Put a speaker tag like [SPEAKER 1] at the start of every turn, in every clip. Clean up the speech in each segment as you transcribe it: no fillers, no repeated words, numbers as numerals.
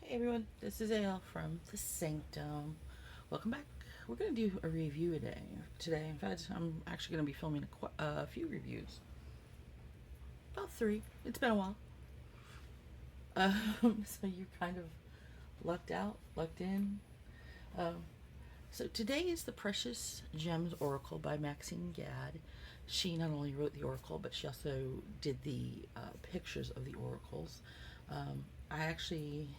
[SPEAKER 1] Hey everyone, this is Ale from The Sanctum. Welcome back. We're going to do a review today. In fact, I'm actually going to be filming a few reviews. About three. It's been a while. So you're kind of lucked out, lucked in. Um, so today is the Precious Gems Oracle by Maxine Gadd. She not only wrote the oracle, but she also did the pictures of the oracles. I actually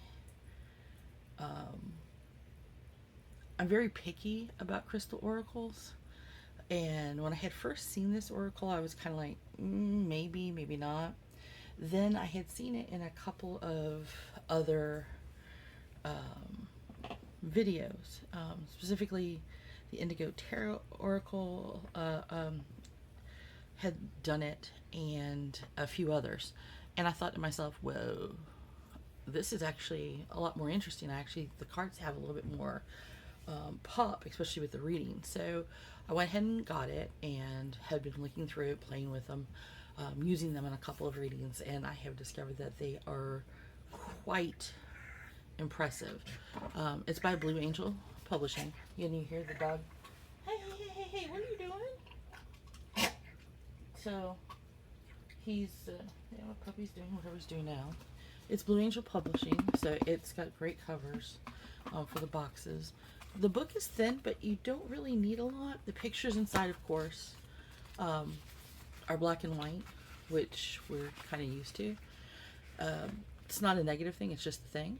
[SPEAKER 1] I'm very picky about crystal oracles. And when I had first seen this oracle, I was kind of like, maybe, maybe not. Then I had seen it in a couple of other um, videos, specifically the Indigo Tarot Oracle had done it, and a few others. And I thought to myself, whoa, this is actually a lot more interesting. Actually, the cards have a little bit more pop, especially with the reading. So I went ahead and got it and had been looking through it, playing with them, using them in a couple of readings, and I have discovered that they are quite impressive. It's by Blue Angel Publishing. And you hear the dog, hey, hey, hey, hey, hey, what are you doing? So he's, what puppy's doing, whatever he's doing now. It's Blue Angel Publishing, so it's got great covers for the boxes. The book is thin, but you don't really need a lot. The pictures inside, of course, are black and white, which we're kind of used to. It's not a negative thing, it's just a thing.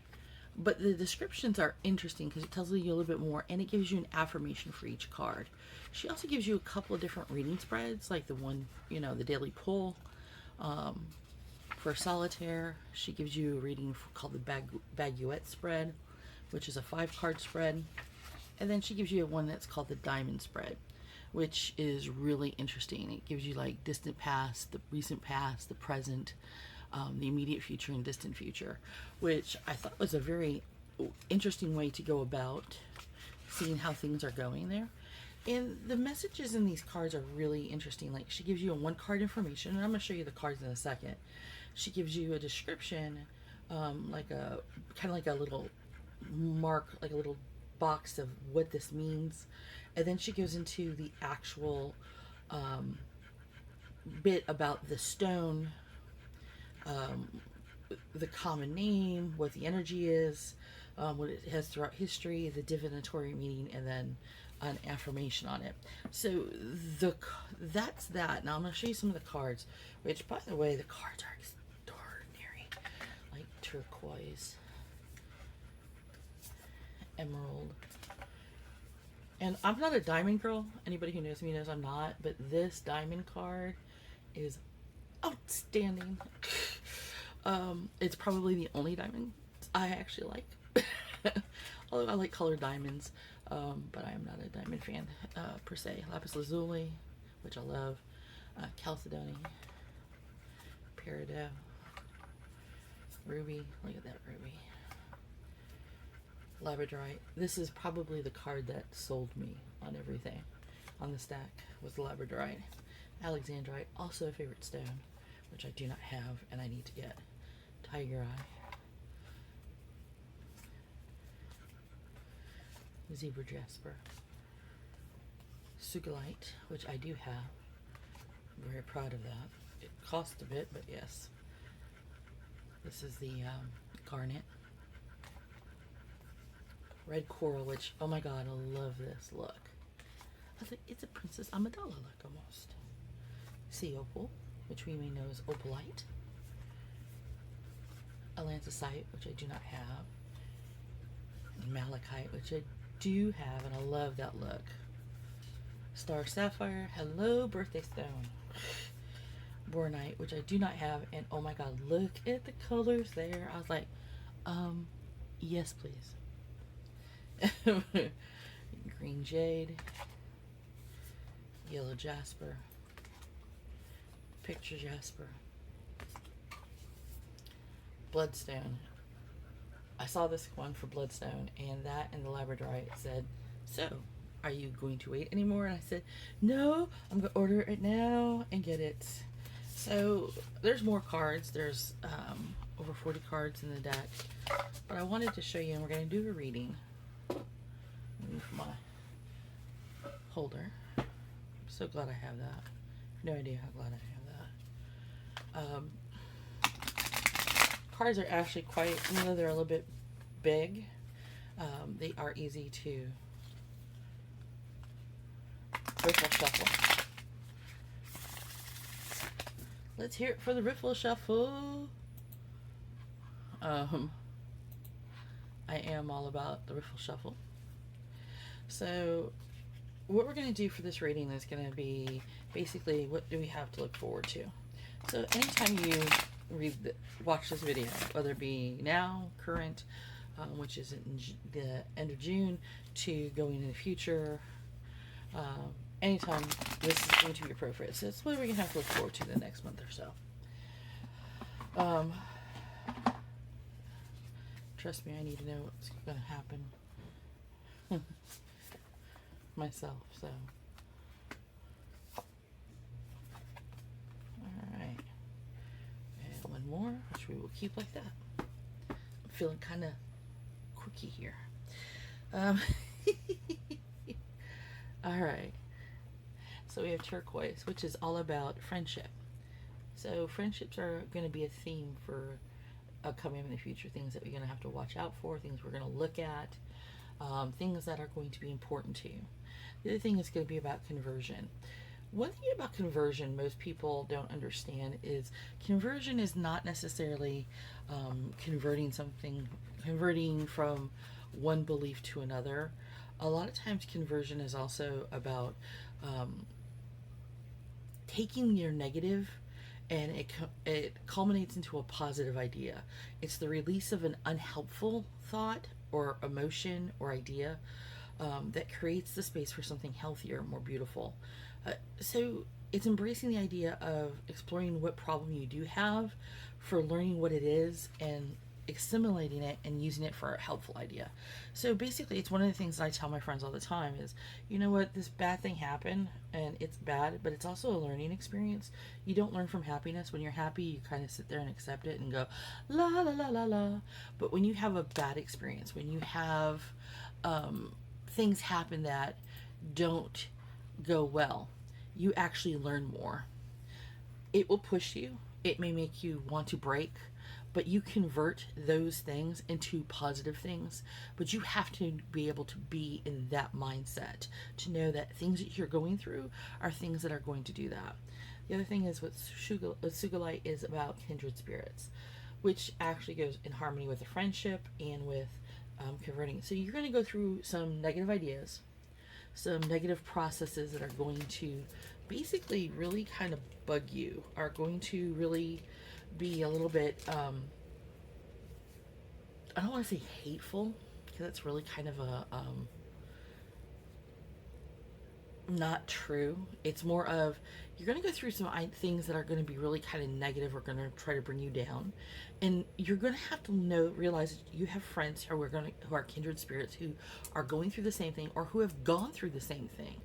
[SPEAKER 1] But the descriptions are interesting because it tells you a little bit more, and it gives you an affirmation for each card. She also gives you a couple of different reading spreads, like the one, the daily pull. For solitaire, she gives you a reading called the Baguette spread, which is a 5-card spread. And then she gives you one that's called the diamond spread, which is really interesting. It gives you like distant past, the recent past, the present, the immediate future, and distant future, which I thought was a very interesting way to go about seeing how things are going there. And the messages in these cards are really interesting. Like, she gives you a 1-card information, and I'm going to show you the cards in a second. She gives you a description, like a kind of like a little mark, like a little box of what this means, and then she goes into the actual bit about the stone, the common name, what the energy is, what it has throughout history, the divinatory meaning, and then an affirmation on it. So that's that. Now I'm going to show you some of the cards, which, by the way, the cards are extraordinary. Like turquoise, emerald. And I'm not a diamond girl. Anybody who knows me knows I'm not. But this diamond card is outstanding. It's probably the only diamond I actually like. Although I like colored diamonds. But I am not a diamond fan per se. Lapis lazuli, which I love. Chalcedony. Peridot. Ruby. Look at that ruby. Labradorite. This is probably the card that sold me on everything on the stack, was the labradorite. Alexandrite, also a favorite stone, which I do not have and I need to get. Tiger eye. Zebra jasper. Sugilite, which I do have. I'm very proud of that. It cost a bit, but yes. This is the Garnet Red Coral, which, oh my god, I love this look. I was like, it's a Princess Amidala look almost. Sea opal, which we may know as opalite. Atlanticite, which I do not have. Malachite, which I do have, and I love that look. Star sapphire, hello, birthday stone. Bornite, which I do not have, and oh my god, look at the colors there. I was like, yes, please. Green jade, yellow jasper, picture jasper, bloodstone. I saw this one for bloodstone, and that and the labradorite said, so are you going to wait anymore? And I said, no, I'm going to order it now and get it. So there's more cards. There's over 40 cards in the deck. But I wanted to show you, and we're going to do a reading. Move my holder. I'm so glad I have that. No idea how glad I have that. Cards are actually quite, even though they're a little bit big, they are easy to riffle shuffle. Let's hear it for the riffle shuffle. I am all about the riffle shuffle. So what we're going to do for this reading is going to be basically, what do we have to look forward to? So anytime you watch this video, whether it be now, current, which is in the end of June, to going in the future, anytime this is going to be appropriate. So that's what we're going to have to look forward to the next month or so. Trust me, I need to know what's going to happen myself, so. Alright. And one more, which we will keep like that. I'm feeling kind of quirky here. Alright. So we have Turquoise, which is all about friendship. So friendships are going to be a theme for coming in the future, things that we're going to have to watch out for, things we're going to look at, things that are going to be important to you. The other thing is going to be about conversion. One thing about conversion most people don't understand is conversion is not necessarily converting from one belief to another. A lot of times conversion is also about taking your negative and it culminates into a positive idea. It's the release of an unhelpful thought or emotion or idea that creates the space for something healthier, more beautiful. So it's embracing the idea of exploring what problem you do have, for learning what it is and assimilating it and using it for a helpful idea. So basically, it's one of the things that I tell my friends all the time is, you know what, this bad thing happened and it's bad, but it's also a learning experience. You don't learn from happiness. When you're happy, you kind of sit there and accept it and go la la la la la. But when you have a bad experience, when you have things happen that don't go well, you actually learn more. It will push you. It may make you want to break, but you convert those things into positive things. But you have to be able to be in that mindset to know that things that you're going through are things that are going to do that. The other thing is what Sugilite is about, kindred spirits, which actually goes in harmony with the friendship and with converting. So you're going to go through some negative ideas, some negative processes that are going to basically really kind of bug you, are going to really be a little bit, I don't want to say hateful, because that's really kind of a, not true. It's more of, you're going to go through some things that are going to be really kind of negative, or going to try to bring you down. And you're going to have to realize that you have friends who are kindred spirits, who are going through the same thing, or who have gone through the same thing.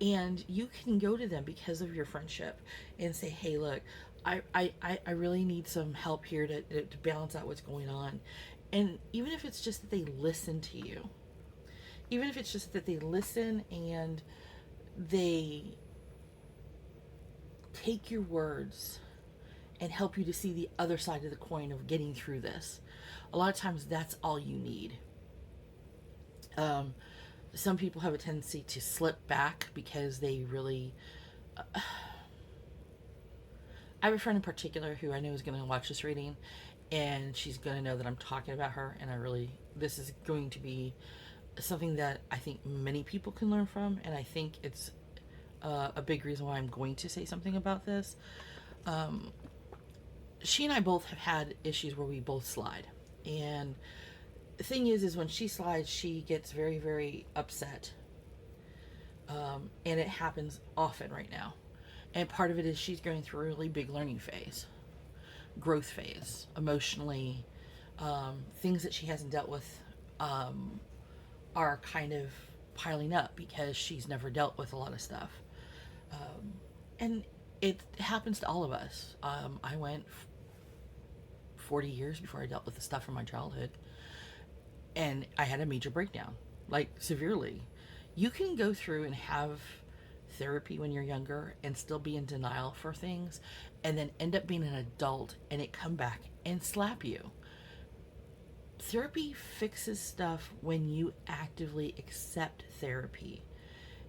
[SPEAKER 1] And you can go to them because of your friendship and say, hey, look, I really need some help here to balance out what's going on. And even if it's just that they listen to you, even if it's just that they listen and they take your words and help you to see the other side of the coin of getting through this, a lot of times that's all you need. Some people have a tendency to slip back because they really... I have a friend in particular who I know is going to watch this reading, and she's going to know that I'm talking about her, and this is going to be something that I think many people can learn from, and I think it's a big reason why I'm going to say something about this. She and I both have had issues where we both slide, and the thing is when she slides, she gets very, very upset, and it happens often right now. And part of it is she's going through a really big learning phase, growth phase, emotionally. Things that she hasn't dealt with are kind of piling up because she's never dealt with a lot of stuff. And it happens to all of us. I went 40 years before I dealt with the stuff from my childhood. And I had a major breakdown, like severely. You can go through and have therapy when you're younger and still be in denial for things, and then end up being an adult and it come back and slap you. Therapy fixes stuff when you actively accept therapy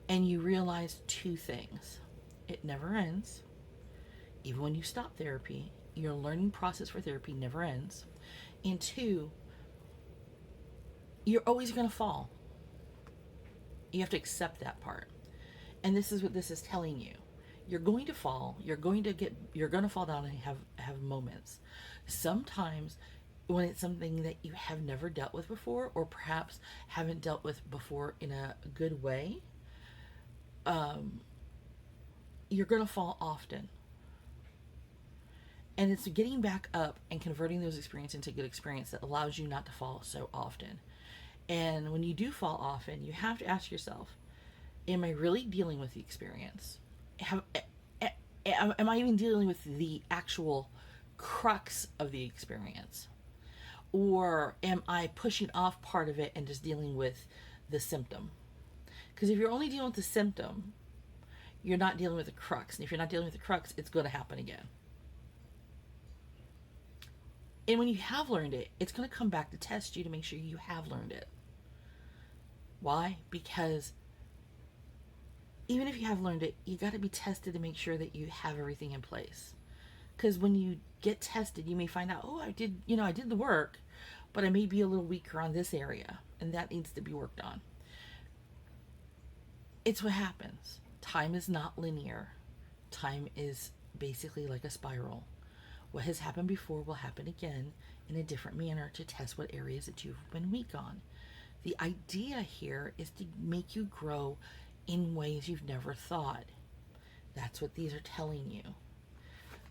[SPEAKER 1] and you realize two things: it never ends. Even when you stop therapy, your learning process for therapy never ends. And two, you're always going to fall. You have to accept that part. And this is what this is telling you. You're going to fall. You're going to fall down and have moments. Sometimes when it's something that you have never dealt with before, or perhaps haven't dealt with before in a good way, you're going to fall often. And it's getting back up and converting those experiences into good experience that allows you not to fall so often. And when you do fall often, you have to ask yourself, am I really dealing with the experience? Am I even dealing with the actual crux of the experience? Or am I pushing off part of it and just dealing with the symptom? Because if you're only dealing with the symptom, you're not dealing with the crux. And if you're not dealing with the crux, it's going to happen again. And when you have learned it, it's going to come back to test you to make sure you have learned it. Why? Because even if you have learned it, you got to be tested to make sure that you have everything in place. Because when you get tested, you may find out, oh, I did the work, but I may be a little weaker on this area, and that needs to be worked on. It's what happens. Time is not linear. Time is basically like a spiral. What has happened before will happen again in a different manner to test what areas that you've been weak on. The idea here is to make you grow in ways you've never thought. That's what these are telling you.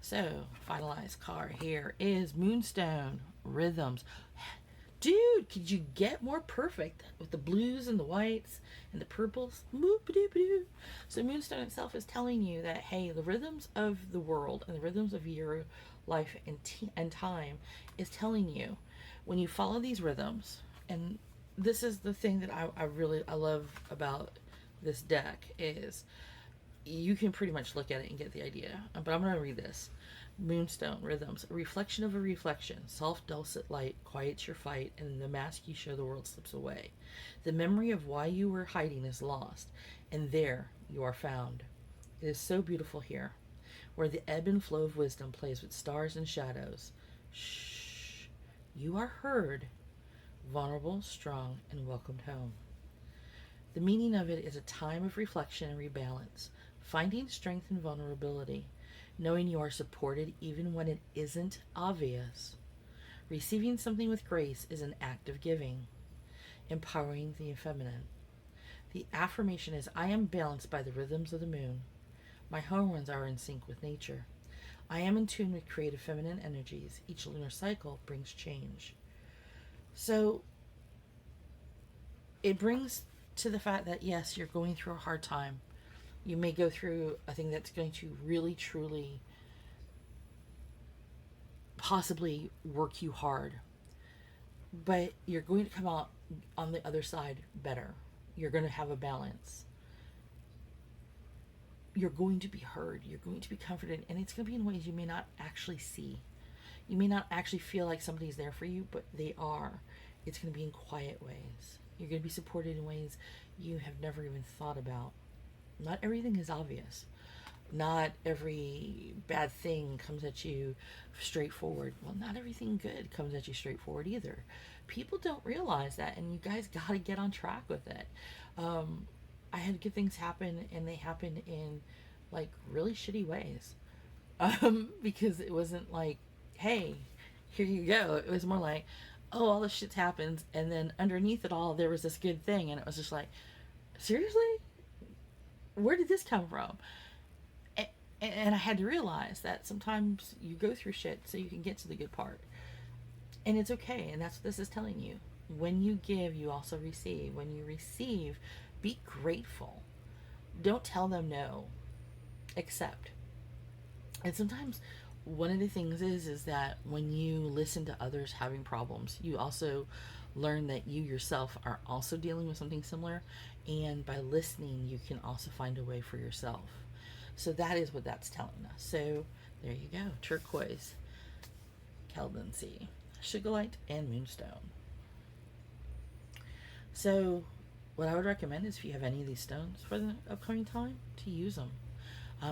[SPEAKER 1] So, finalized card here is Moonstone Rhythms. Dude, could you get more perfect with the blues and the whites and the purples? So Moonstone itself is telling you that, hey, the rhythms of the world and the rhythms of your life and time is telling you when you follow these rhythms. And this is the thing that I love about this deck is you can pretty much look at it and get the idea. But I'm going to read this. Moonstone Rhythms. A reflection of a reflection. Soft dulcet light quiets your fight, and the mask you show the world slips away. The memory of why you were hiding is lost, and there you are found. It is so beautiful here, where the ebb and flow of wisdom plays with stars and shadows. Shh. You are heard, vulnerable, strong, and welcomed home. The meaning of it is a time of reflection and rebalance, finding strength in vulnerability, knowing you are supported even when it isn't obvious. Receiving something with grace is an act of giving, empowering the feminine. The affirmation is, I am balanced by the rhythms of the moon. My hormones are in sync with nature. I am in tune with creative feminine energies. Each lunar cycle brings change. So it brings to the fact that, yes, you're going through a hard time. You may go through a thing that's going to really, truly, possibly work you hard. But you're going to come out on the other side better. You're going to have a balance. You're going to be heard. You're going to be comforted. And it's going to be in ways you may not actually see. You may not actually feel like somebody's there for you, but they are. It's going to be in quiet ways. You're going to be supported in ways you have never even thought about. Not everything is obvious. Not every bad thing comes at you straightforward. Well, not everything good comes at you straightforward either. People don't realize that, and you guys got to get on track with it. I had good things happen, and they happened in like really shitty ways. Because it wasn't like, hey, here you go. It was more like, oh, all this shit happens, and then underneath it all, there was this good thing, and it was just like, seriously? Where did this come from? And I had to realize that sometimes you go through shit so you can get to the good part. And it's okay, and that's what this is telling you. When you give, you also receive. When you receive, be grateful. Don't tell them no. Accept. And sometimes one of the things is that when you listen to others having problems, you also learn that you yourself are also dealing with something similar, and by listening you can also find a way for yourself. So that is what that's telling us. So there you go. Turquoise, Keldency, Sugarlight, and Moonstone. So what I would recommend is if you have any of these stones for the upcoming time, to use them.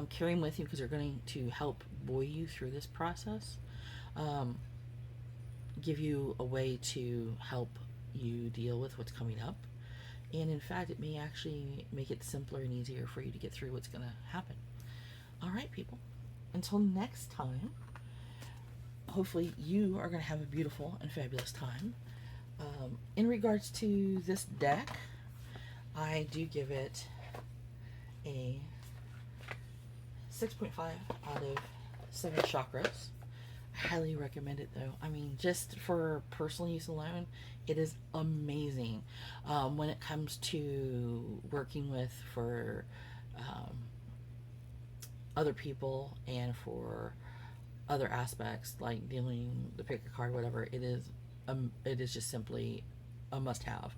[SPEAKER 1] Carry them with you because they're going to help buoy you through this process. Um, Give you a way to help you deal with what's coming up. And in fact, it may actually make it simpler and easier for you to get through what's going to happen. All right, people. Until next time, hopefully you are going to have a beautiful and fabulous time. In regards to this deck, I do give it a 6.5 out of 7 chakras. I highly recommend it though. I mean, just for personal use alone, it is amazing. When it comes to working with for other people and for other aspects like dealing the pick a card, whatever, it is just simply a must have.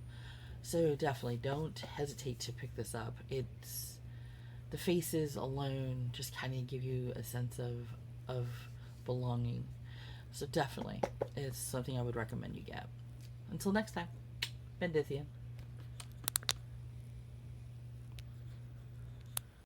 [SPEAKER 1] So definitely don't hesitate to pick this up. It's the faces alone just kind of give you a sense of belonging. So definitely it's something I would recommend you get. Until next time, Bendithian.